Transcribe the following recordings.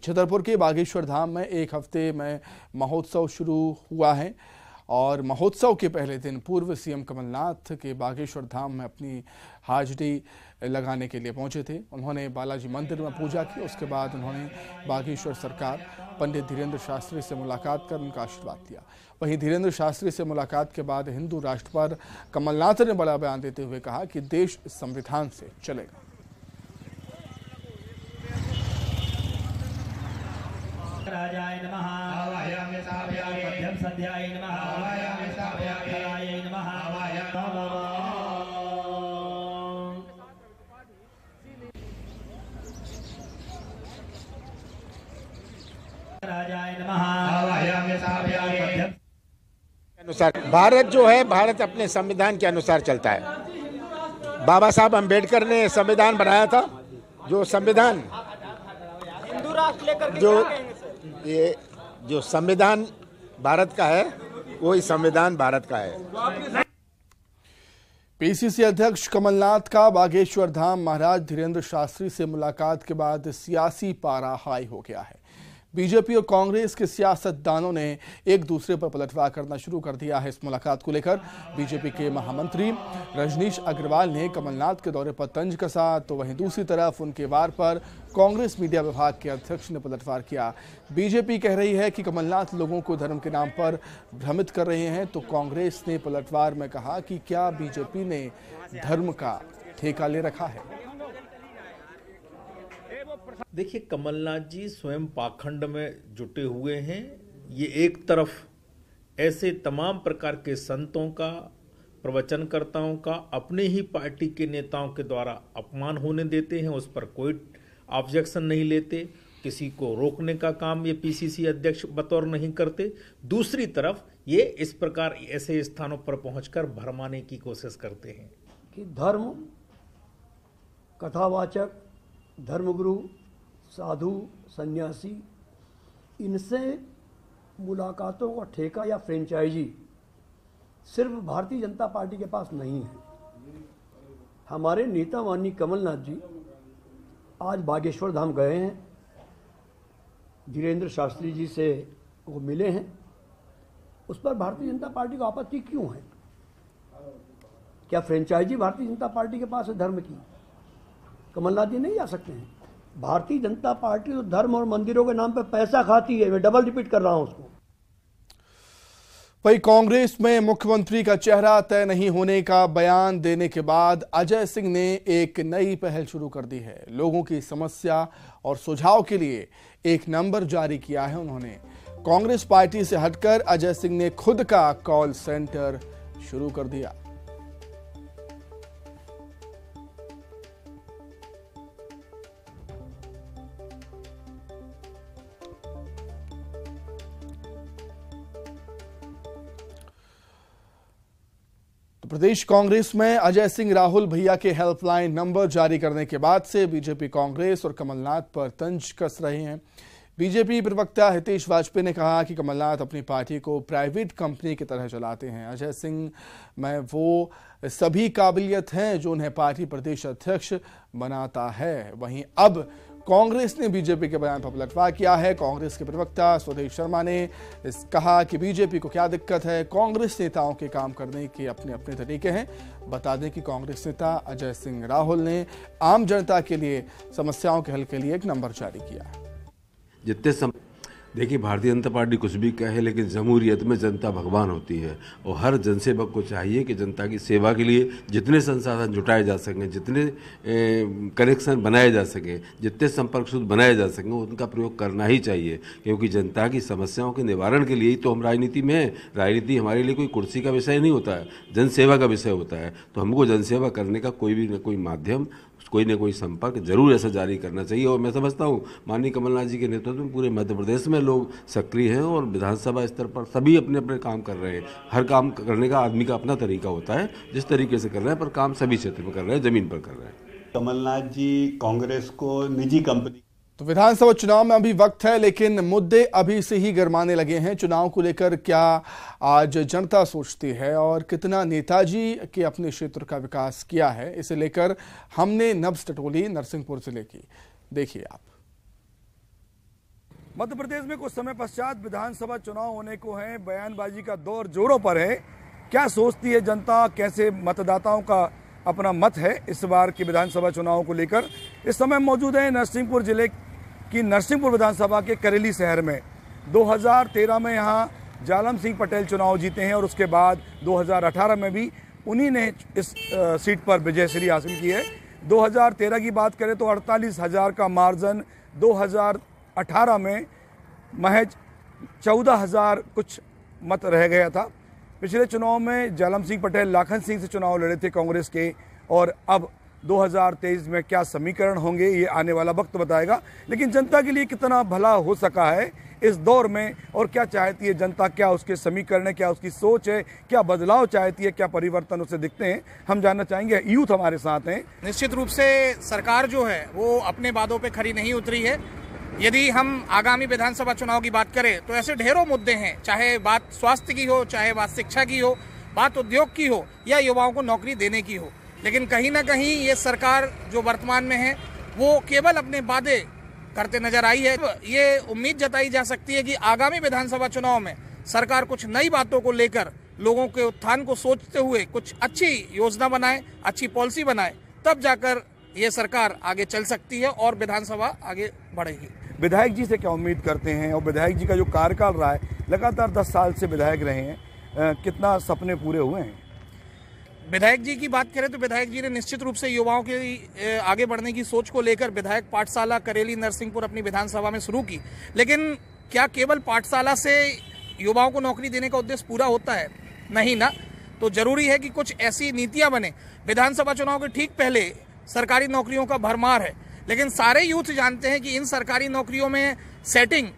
छतरपुर के बागेश्वर धाम में एक हफ्ते में महोत्सव शुरू हुआ है और महोत्सव के पहले दिन पूर्व सीएम कमलनाथ के बागेश्वर धाम में अपनी हाजिरी लगाने के लिए पहुंचे थे। उन्होंने बालाजी मंदिर में पूजा की। उसके बाद उन्होंने बागेश्वर सरकार पंडित धीरेन्द्र शास्त्री से मुलाकात कर उनका आशीर्वाद लिया। वहीं धीरेन्द्र शास्त्री से मुलाकात के बाद हिंदू राष्ट्र पर कमलनाथ ने बड़ा बयान देते हुए कहा कि देश संविधान से चलेगा। राजाय नमः आवाहयामि स्थापयामि मध्यम संध्याय नमः आवाहयामि स्थापयामि हराय नमः राजाय नमः आवाहयामि स्थापयामि मध्यम अनुसार भारत जो है, भारत अपने संविधान के अनुसार चलता है। बाबा साहब अम्बेडकर ने संविधान बनाया था। जो संविधान हिंदू राष्ट्र लेकर जो संविधान भारत का है, वही संविधान भारत का है। पीसीसी अध्यक्ष कमलनाथ का बागेश्वर धाम महाराज धीरेन्द्र शास्त्री से मुलाकात के बाद सियासी पारा हाई हो गया है। बीजेपी और कांग्रेस के सियासतदानों ने एक दूसरे पर पलटवार करना शुरू कर दिया है। इस मुलाकात को लेकर बीजेपी के महामंत्री रजनीश अग्रवाल ने कमलनाथ के दौरे पर तंज कसा, तो वहीं दूसरी तरफ उनके वार पर कांग्रेस मीडिया विभाग के अध्यक्ष ने पलटवार किया। बीजेपी कह रही है कि कमलनाथ लोगों को धर्म के नाम पर भ्रमित कर रहे हैं, तो कांग्रेस ने पलटवार में कहा कि क्या बीजेपी ने धर्म का ठेका ले रखा है। देखिए, कमलनाथ जी स्वयं पाखंड में जुटे हुए हैं। ये एक तरफ ऐसे तमाम प्रकार के संतों का, प्रवचनकर्ताओं का अपने ही पार्टी के नेताओं के द्वारा अपमान होने देते हैं, उस पर कोई ऑब्जेक्शन नहीं लेते, किसी को रोकने का काम ये पीसीसी अध्यक्ष बतौर नहीं करते। दूसरी तरफ ये इस प्रकार ऐसे स्थानों पर पहुंचकर भरमाने की कोशिश करते हैं कि धर्म, कथावाचक, धर्मगुरु, साधु, सन्यासी, इनसे मुलाकातों का ठेका या फ्रेंचाइजी सिर्फ भारतीय जनता पार्टी के पास नहीं है। हमारे नेता माननीय कमलनाथ जी आज बागेश्वर धाम गए हैं, धीरेन्द्र शास्त्री जी से वो मिले हैं। उस पर भारतीय जनता पार्टी को आपत्ति क्यों है? क्या फ्रेंचाइजी भारतीय जनता पार्टी के पास है धर्म की? कमलनाथ जी नहीं जा सकते हैं। भारतीय जनता पार्टी तो धर्म और मंदिरों के नाम पर पैसा खाती है। मैं डबल रिपीट कर रहा हूं उसको। वहीं कांग्रेस में मुख्यमंत्री का चेहरा तय नहीं होने का बयान देने के बाद अजय सिंह ने एक नई पहल शुरू कर दी है। लोगों की समस्या और सुझाव के लिए एक नंबर जारी किया है उन्होंने। कांग्रेस पार्टी से हटकर अजय सिंह ने खुद का कॉल सेंटर शुरू कर दिया। प्रदेश कांग्रेस में अजय सिंह राहुल भैया के हेल्पलाइन नंबर जारी करने के बाद से बीजेपी कांग्रेस और कमलनाथ पर तंज कस रहे हैं। बीजेपी प्रवक्ता हितेश वाजपेयी ने कहा कि कमलनाथ अपनी पार्टी को प्राइवेट कंपनी की तरह चलाते हैं। अजय सिंह में वो सभी काबिलियत हैं जो उन्हें पार्टी प्रदेश अध्यक्ष बनाता है। वहीं अब कांग्रेस ने बीजेपी के बयान पर पलटवार किया है। कांग्रेस के प्रवक्ता स्वदेश शर्मा ने कहा कि बीजेपी को क्या दिक्कत है, कांग्रेस नेताओं के काम करने के अपने अपने तरीके हैं। बता दें कि कांग्रेस नेता अजय सिंह राहुल ने आम जनता के लिए समस्याओं के हल के लिए एक नंबर जारी किया है। देखिए, भारतीय जनता पार्टी कुछ भी कहे, लेकिन जमहूरियत में जनता भगवान होती है और हर जनसेवक को चाहिए कि जनता की सेवा के लिए जितने संसाधन जुटाए जा सकें, जितने कनेक्शन बनाए जा सकें, जितने संपर्क सूत्र बनाए जा सकें, उनका प्रयोग करना ही चाहिए। क्योंकि जनता की समस्याओं के निवारण के लिए ही तो हम राजनीति में हैं। राजनीति हमारे लिए कोई कुर्सी का विषय नहीं होता है, जनसेवा का विषय होता है। तो हमको जनसेवा करने का कोई भी न कोई माध्यम, कोई न कोई संपर्क जरूर ऐसा जारी करना चाहिए। और मैं समझता हूँ माननीय कमलनाथ जी के नेतृत्व में पूरे मध्य प्रदेश में लोग सक्रिय हैं और विधानसभा स्तर पर सभी अपने अपने काम कर रहे हैं। हर काम करने का आदमी का अपना तरीका होता है, जिस तरीके से कर रहे हैं, पर काम सभी क्षेत्र में कर रहे हैं, जमीन पर कर रहे हैं। कमलनाथ जी कांग्रेस को निजी कंपनी तो विधानसभा चुनाव में अभी वक्त है, लेकिन मुद्दे अभी से ही गरमाने लगे हैं। चुनाव को लेकर क्या आज जनता सोचती है और कितना नेताजी के अपने क्षेत्र का विकास किया है, इसे लेकर हमने नब्ज टटोली नरसिंहपुर जिले की। देखिए आप। मध्य प्रदेश में कुछ समय पश्चात विधानसभा चुनाव होने को हैं। बयानबाजी का दौर जोरों पर है। क्या सोचती है जनता, कैसे मतदाताओं का अपना मत है इस बार के विधानसभा चुनाव को लेकर। इस समय मौजूद है नरसिंहपुर जिले की नरसिंहपुर विधानसभा के करेली शहर में। 2013 में यहाँ जालम सिंह पटेल चुनाव जीते हैं और उसके बाद 2018 में भी उन्हीं ने इस सीट पर विजयश्री हासिल की है। 2013 की बात करें तो 48,000 का मार्जिन, 2018 में महज 14,000 कुछ मत रह गया था। पिछले चुनाव में जालम सिंह पटेल लाखन सिंह से चुनाव लड़े थे कांग्रेस के, और अब 2023 में क्या समीकरण होंगे ये आने वाला वक्त बताएगा। लेकिन जनता के लिए कितना भला हो सका है इस दौर में, और क्या चाहती है जनता, क्या उसके समीकरण है, क्या उसकी सोच है, क्या बदलाव चाहती है, क्या परिवर्तन उसे दिखते हैं, हम जानना चाहेंगे। यूथ हमारे साथ हैं। निश्चित रूप से सरकार जो है वो अपने वादों पे खरी नहीं उतरी है। यदि हम आगामी विधानसभा चुनाव की बात करें तो ऐसे ढेरों मुद्दे हैं, चाहे बात स्वास्थ्य की हो, चाहे बात शिक्षा की हो, बात उद्योग की हो, या युवाओं को नौकरी देने की हो। लेकिन कहीं ना कहीं ये सरकार जो वर्तमान में है वो केवल अपने वादे करते नजर आई है। ये उम्मीद जताई जा सकती है कि आगामी विधानसभा चुनाव में सरकार कुछ नई बातों को लेकर लोगों के उत्थान को सोचते हुए कुछ अच्छी योजना बनाए, अच्छी पॉलिसी बनाए, तब जाकर ये सरकार आगे चल सकती है और विधानसभा आगे बढ़ेगी। विधायक जी से क्या उम्मीद करते हैं, और विधायक जी का जो कार्यकाल रहा है, लगातार 10 साल से विधायक रहे हैं, कितना सपने पूरे हुए हैं? विधायक जी की बात करें तो विधायक जी ने निश्चित रूप से युवाओं के आगे बढ़ने की सोच को लेकर विधायक पाठशाला करेली नरसिंहपुर अपनी विधानसभा में शुरू की। लेकिन क्या केवल पाठशाला से युवाओं को नौकरी देने का उद्देश्य पूरा होता है? नहीं ना। तो जरूरी है कि कुछ ऐसी नीतियां बने। विधानसभा चुनाव के ठीक पहले सरकारी नौकरियों का भरमार है, लेकिन सारे यूथ जानते हैं कि इन सरकारी नौकरियों में सेटिंग,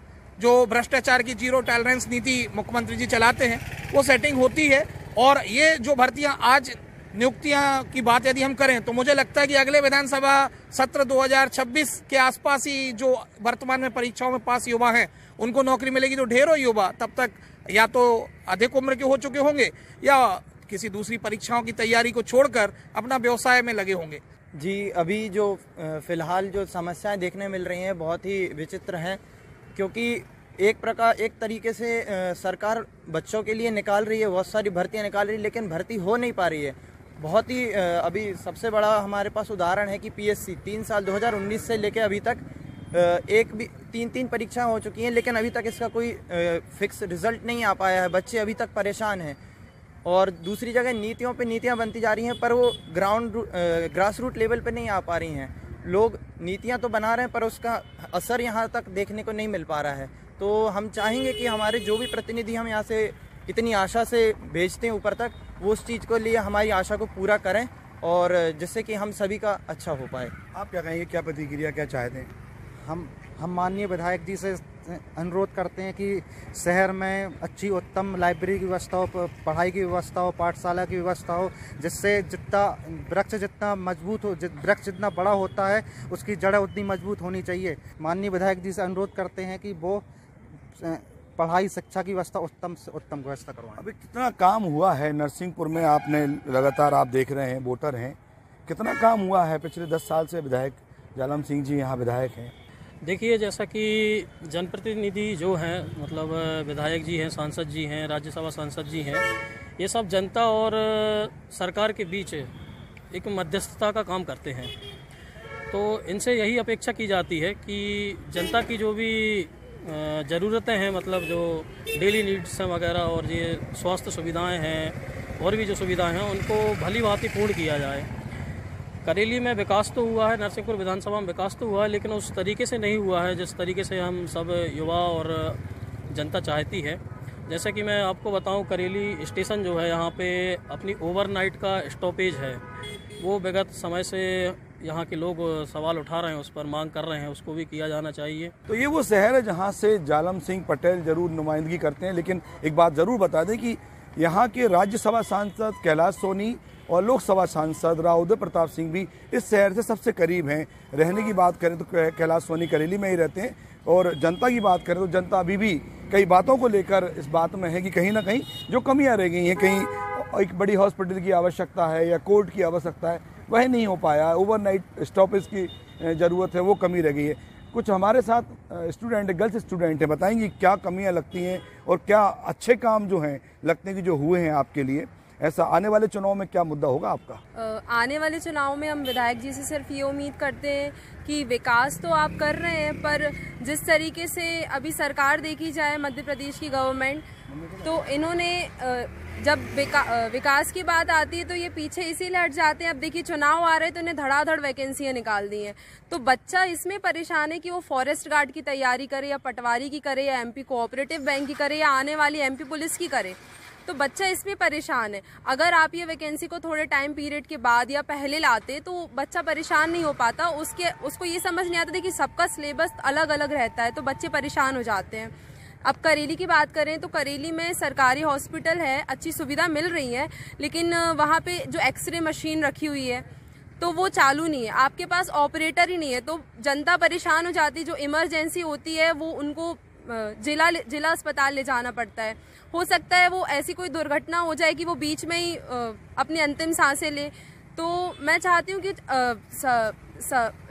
जो भ्रष्टाचार की जीरो टॉलरेंस नीति मुख्यमंत्री जी चलाते हैं, वो सेटिंग होती है। और ये जो भर्तियां आज नियुक्तियां की बात यदि हम करें तो मुझे लगता है कि अगले विधानसभा सत्र 2026 के आसपास ही जो वर्तमान में परीक्षाओं में पास युवा हैं उनको नौकरी मिलेगी। तो ढेरों युवा तब तक या तो अधिक उम्र के हो चुके होंगे या किसी दूसरी परीक्षाओं की तैयारी को छोड़कर अपना व्यवसाय में लगे होंगे। जी, अभी जो फिलहाल जो समस्याएं देखने मिल रही हैं बहुत ही विचित्र हैं, क्योंकि एक तरीके से सरकार बच्चों के लिए निकाल रही है, बहुत सारी भर्तियां निकाल रही है, लेकिन भर्ती हो नहीं पा रही है। बहुत ही अभी सबसे बड़ा हमारे पास उदाहरण है कि पीएससी 3 साल 2019 से लेकर अभी तक तीन परीक्षाएं हो चुकी हैं, लेकिन अभी तक इसका कोई फिक्स रिजल्ट नहीं आ पाया है। बच्चे अभी तक परेशान हैं। और दूसरी जगह नीतियों पे नीतियां बनती जा रही हैं, पर वो ग्रास रूट लेवल पे नहीं आ पा रही हैं। लोग नीतियां तो बना रहे हैं पर उसका असर यहाँ तक देखने को नहीं मिल पा रहा है। तो हम चाहेंगे कि हमारे जो भी प्रतिनिधि हम यहाँ से इतनी आशा से भेजते हैं ऊपर तक, वो उस चीज़ को लिए हमारी आशा को पूरा करें, और जिससे कि हम सभी का अच्छा हो पाए। आप क्या कहेंगे, क्या प्रतिक्रिया, क्या चाहते हैं? हम माननीय विधायक जी से अनुरोध करते हैं कि शहर में अच्छी उत्तम लाइब्रेरी की व्यवस्था हो, पढ़ाई की व्यवस्था हो, पाठशाला की व्यवस्था हो, जिससे वृक्ष जितना मजबूत हो, वृक्ष जितना बड़ा होता है उसकी जड़ें उतनी मजबूत होनी चाहिए। माननीय विधायक जी से अनुरोध करते हैं कि वो पढ़ाई शिक्षा की व्यवस्था उत्तम से उत्तम व्यवस्था करवाएं। अभी कितना काम हुआ है नरसिंहपुर में? आपने लगातार, आप देख रहे हैं, वोटर हैं, कितना काम हुआ है पिछले 10 साल से? विधायक जालम सिंह जी यहाँ विधायक हैं। देखिए, जैसा कि जनप्रतिनिधि जो हैं, मतलब विधायक जी हैं, सांसद जी हैं, राज्यसभा सांसद जी हैं, ये सब जनता और सरकार के बीच एक मध्यस्थता का काम करते हैं। तो इनसे यही अपेक्षा की जाती है कि जनता की जो भी ज़रूरतें हैं, मतलब जो डेली नीड्स हैं वगैरह, और ये स्वास्थ्य सुविधाएं हैं और भी जो सुविधाएं हैं, उनको भली भांति पूर्ण किया जाए। करेली में विकास तो हुआ है, नरसिंहपुर विधानसभा में विकास तो हुआ है, लेकिन उस तरीके से नहीं हुआ है जिस तरीके से हम सब युवा और जनता चाहती है। जैसे कि मैं आपको बताऊं, करेली स्टेशन जो है यहाँ पे अपनी ओवरनाइट का स्टॉपेज है, वो विगत समय से यहाँ के लोग सवाल उठा रहे हैं, उस पर मांग कर रहे हैं, उसको भी किया जाना चाहिए। तो ये वो शहर है जहाँ से जालम सिंह पटेल जरूर नुमाइंदगी करते हैं। लेकिन एक बात ज़रूर बता दें कि यहाँ के राज्यसभा सांसद कैलाश सोनी और लोकसभा सांसद राव उदय प्रताप सिंह भी इस शहर से सबसे करीब हैं। रहने की बात करें तो कैलाश सोनी करेली में ही रहते हैं, और जनता की बात करें तो जनता अभी भी कई बातों को लेकर इस बात में है कि कहीं ना कहीं जो कमियां रह गई हैं, कहीं एक बड़ी हॉस्पिटल की आवश्यकता है या कोर्ट की आवश्यकता है, वह नहीं हो पाया। ओवरनाइट स्टॉपेज की ज़रूरत है वो कमी रह गई है। कुछ हमारे साथ स्टूडेंट गर्ल्स स्टूडेंट हैं, बताएंगी क्या कमियां लगती हैं और क्या अच्छे काम जो हैं लगते हैं कि जो हुए हैं आपके लिए। ऐसा आने वाले चुनाव में क्या मुद्दा होगा आपका? आने वाले चुनाव में हम विधायक जी से सिर्फ ये उम्मीद करते हैं कि विकास तो आप कर रहे हैं, पर जिस तरीके से अभी सरकार देखी जाए मध्य प्रदेश की गवर्नमेंट, तो इन्होंने जब विकास की बात आती है तो ये पीछे इसीलिए हट जाते हैं। अब देखिए चुनाव आ रहे हैं तो इन्हें धड़ाधड़ वैकेंसियां निकाल दी हैं, तो बच्चा इसमें परेशान है कि वो फॉरेस्ट गार्ड की तैयारी करे या पटवारी की करे या एमपी कोऑपरेटिव बैंक की करे या आने वाली एमपी पुलिस की करे, तो बच्चा इसमें परेशान है। अगर आप ये वैकेंसी को थोड़े टाइम पीरियड के बाद या पहले लाते तो बच्चा परेशान नहीं हो पाता। उसको ये समझ नहीं आता था कि सबका सिलेबस अलग अलग रहता है, तो बच्चे परेशान हो जाते हैं। अब करेली की बात करें तो करेली में सरकारी हॉस्पिटल है, अच्छी सुविधा मिल रही है, लेकिन वहाँ पे जो एक्सरे मशीन रखी हुई है तो वो चालू नहीं है, आपके पास ऑपरेटर ही नहीं है, तो जनता परेशान हो जाती है। जो इमरजेंसी होती है वो उनको जिला अस्पताल ले जाना पड़ता है। हो सकता है वो ऐसी कोई दुर्घटना हो जाए कि वो बीच में ही अपनी अंतिम सांसें ले। तो मैं चाहती हूँ कि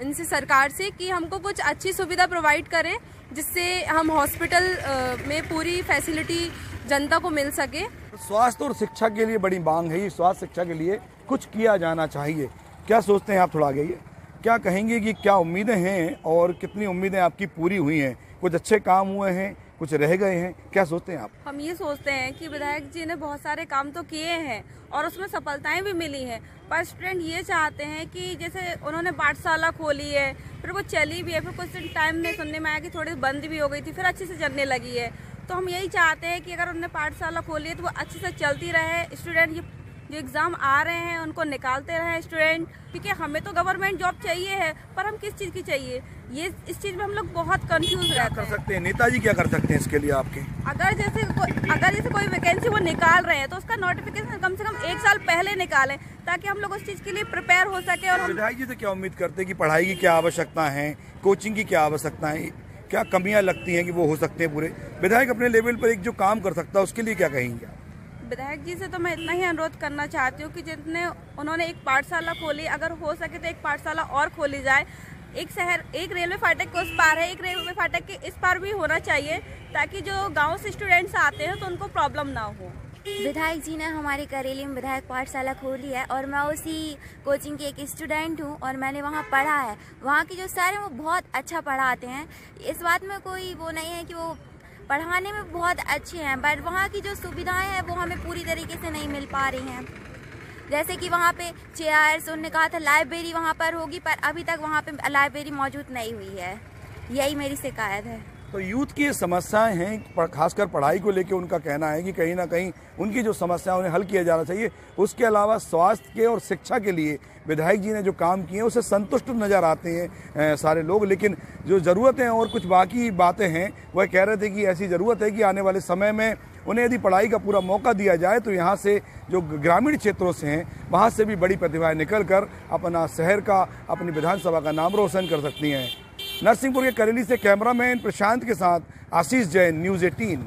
इनसे सरकार से कि हमको कुछ अच्छी सुविधा प्रोवाइड करें जिससे हम हॉस्पिटल में पूरी फैसिलिटी जनता को मिल सके। स्वास्थ्य और शिक्षा के लिए बड़ी मांग है, स्वास्थ्य शिक्षा के लिए कुछ किया जाना चाहिए। क्या सोचते हैं आप? थोड़ा आगे क्या कहेंगे कि क्या उम्मीदें हैं और कितनी उम्मीदें आपकी पूरी हुई हैं? कुछ अच्छे काम हुए हैं, कुछ रह गए हैं, क्या सोचते हैं आप? हम ये सोचते हैं कि विधायक जी ने बहुत सारे काम तो किए हैं और उसमें सफलताएं भी मिली हैं, पर स्टूडेंट ये चाहते हैं कि जैसे उन्होंने पाठशाला खोली है, फिर वो चली भी है, फिर कुछ टाइम में सुनने में आया कि थोड़ी बंद भी हो गई थी, फिर अच्छे से चलने लगी है। तो हम यही चाहते हैं कि अगर उन्होंने पाठशाला खोली है तो वो अच्छे से चलती रहे, स्टूडेंट ये जो एग्ज़ाम आ रहे हैं उनको निकालते रहे स्टूडेंट, क्योंकि हमें तो गवर्नमेंट जॉब चाहिए है, पर हम किस चीज़ की चाहिए, ये इस चीज़ में हम लोग बहुत कंफ्यूज रहते हैं। कर सकते हैं नेताजी, क्या कर सकते हैं इसके लिए आपके? अगर जैसे कोई वैकेंसी वो निकाल रहे हैं तो उसका नोटिफिकेशन कम से कम 1 साल पहले निकालें ताकि हम लोग उस चीज़ के लिए प्रिपेयर हो सके। और विधायक जी से क्या उम्मीद करते हैं कि पढ़ाई की क्या आवश्यकता है, कोचिंग की क्या आवश्यकता है, क्या कमियाँ लगती हैं कि वो हो सकते हैं पूरे? विधायक अपने लेवल पर एक जो काम कर सकता है उसके लिए क्या कहेंगे? विधायक जी से तो मैं इतना ही अनुरोध करना चाहती हूँ कि जितने उन्होंने एक पाठशाला खोली, अगर हो सके तो एक पाठशाला और खोली जाए। एक रेलवे फाटक के उस पार है, एक रेलवे फाटक के इस पार भी होना चाहिए ताकि जो गांव से स्टूडेंट्स आते हैं तो उनको प्रॉब्लम ना हो। विधायक जी ने हमारी करेली में विधायक पाठशाला खोली है और मैं उसी कोचिंग की एक स्टूडेंट हूँ और मैंने वहाँ पढ़ा है। वहाँ के जो सर हैं वो बहुत अच्छा पढ़ाते हैं, इस बात में कोई वो नहीं है कि वो पढ़ाने में बहुत अच्छे हैं, बट वहाँ की जो सुविधाएं हैं वो हमें पूरी तरीके से नहीं मिल पा रही हैं। जैसे कि वहाँ पे चेयर्स, उन्होंने कहा था लाइब्रेरी वहाँ पर होगी, पर अभी तक वहाँ पे लाइब्रेरी मौजूद नहीं हुई है। यही मेरी शिकायत है। तो यूथ की समस्याएं हैं, खासकर पढ़ाई को लेकर उनका कहना है कि कहीं ना कहीं उनकी जो समस्या उन्हें हल किया जाना चाहिए। उसके अलावा स्वास्थ्य के और शिक्षा के लिए विधायक जी ने जो काम किए उससे संतुष्ट नज़र आते हैं सारे लोग, लेकिन जो ज़रूरतें और कुछ बाकी बातें हैं वह कह रहे थे कि ऐसी ज़रूरत है कि आने वाले समय में उन्हें यदि पढ़ाई का पूरा मौका दिया जाए तो यहाँ से जो ग्रामीण क्षेत्रों से हैं वहाँ से भी बड़ी प्रतिभाएं निकल कर अपना शहर का, अपनी विधानसभा का नाम रोशन कर सकती हैं। नरसिंहपुर के करेली से कैमरामैन प्रशांत के साथ आशीष जैन, न्यूज़ 18।